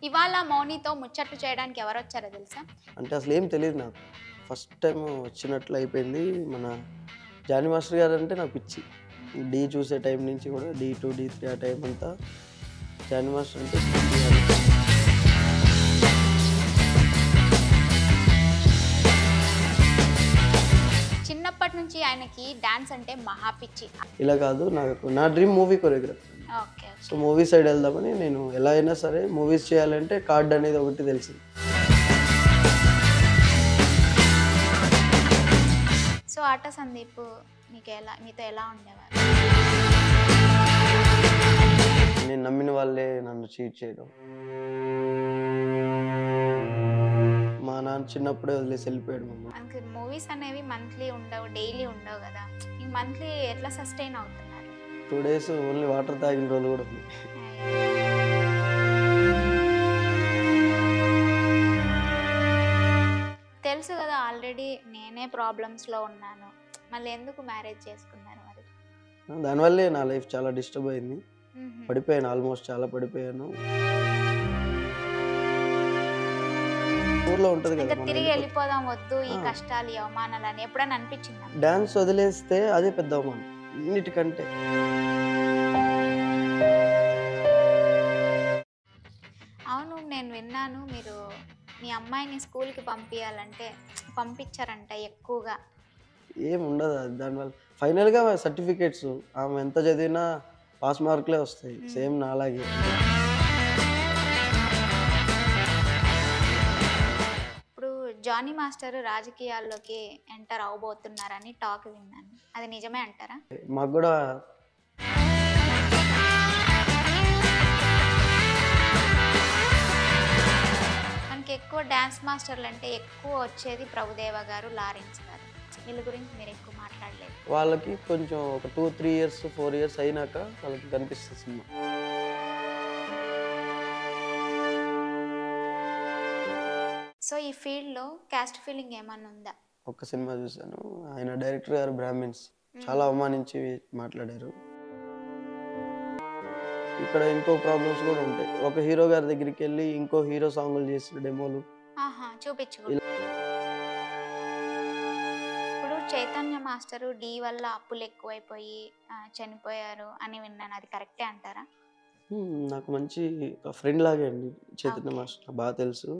ఇవాళ మౌనితో ముచ్చట్లు చేయడానికి ఎవరొచ్చారో తెలుసా? అంటే అసలేం తెలీదు నాకు. ఫస్ట్ టైమ్ వచ్చినట్లు అయిపోయింది. మన జానీ మాస్టర్ గారంటే నాకు పిచ్చి. 'ఢీ' చూసే టైం నుంచి కూడా 'ఢీ 2', 'ఢీ 3' ఆ టైం అంతా జానీ మాస్టర్ అంటే పిచ్చి. చిన్నప్పటి నుంచి ఆయనకి డాన్స్ అంటే మహా పిచ్చి. ఇలా కాదు, నా dream movie choreographer. Okay. So movie side వెళ్దామని నేను ఎలా అయినా సరే మూవీస్ చేయాలంటే కార్డ్ అనేది ఒకటి తెలిసింది. సో ఆట సందీప్ మీతో ఎలా ఉండేవారు? నేను నమ్మిన వాళ్ళే నన్ను చీట్ చేయడం. మా నాన్న చిన్నప్పుడే వదిలేసి వెళ్ళిపోయాడు మమ్మల్ని. మనకి మూవీస్ అనేవి మంత్లీ ఉండవు, డైలీ ఉండవు కదా. ఈ మంత్లీ ఎట్లా సస్టైన్ అవుతున్నారు? 2 days ఓన్లీ వాటర్ తాగిన రోజులు కూడా ఉంది. తెలుసు కదా ఆల్రెడీ నేనే ప్రాబ్లమ్స్లో ఉన్నాను, మళ్ళీ ఎందుకు మ్యారేజ్ చేసుకున్నారు మరి? దానివల్లే నా లైఫ్ చాలా డిస్టర్బ్ అయింది. పడిపోయాను, ఆల్మోస్ట్ చాలా పడిపోయాను. ఊర్లో ఉంటుంది కదా, తిరిగి వెళ్ళిపోదాం వద్దు ఈ కష్టాలు ఈ అవమానాలు అని ఎప్పుడైనా అనిపించిందా? డాన్స్ వదిలేస్తే అదే పెద్ద అవమానం అన్నిటికంటే. అవును, నేను విన్నాను మీరు మీ అమ్మాయిని స్కూల్కి పంపించారంట ఎక్కువగా. ఏం ఉండదు అది. దానివల్ల ఫైనల్గా సర్టిఫికేట్స్ ఆమె ఎంత చదివినా పాస్ మార్కులే వస్తాయి, సేమ్ నాలాగే. ఇప్పుడు జానీ మాస్టర్ రాజకీయాల్లోకి ఎంటర్ అవబోతున్నారని టాక్ విన్నాను, అది నిజమే అంటారా? మాకు కూడా మనకి ఎక్కువ డ్యాన్స్ మాస్టర్లు అంటే ఎక్కువ వచ్చేది ప్రభుదేవ గారు, లారెన్స్ గారు. వీళ్ళ గురించి మీరు ఎక్కువ మాట్లాడలేదు. వాళ్ళకి కొంచెం ఒక 2-3 years 4 years అయినాక వాళ్ళకి కనిపిస్తుంది సినిమా. సో ఈ ఫీల్డ్లో క్యాస్ట్ ఫీలింగ్ ఏమన్నా ఉందా? ఒక్క సినిమా చూశాను, ఆయన డైరెక్టర్ గారు బ్రాహ్మిన్స్ చాలా అవమానించి మాట్లాడారు. ఇక్కడ ఇంకో ప్రాబ్లమ్స్ కూడా ఉంటాయి. ఒక హీరో గారి దగ్గరికి వెళ్ళి ఇంకో హీరో సాంగులు చేసిన డెమోలు చూపించు. ఇప్పుడు చైతన్య మాస్టరు ఢీ వల్ల అప్పులు ఎక్కువైపోయి చనిపోయారు అని విన్నాను, అది కరెక్టే అంటారా? నాకు మంచి ఫ్రెండ్ లాగే అండి చైతన్య మాస్టర్, బాగా తెలుసు.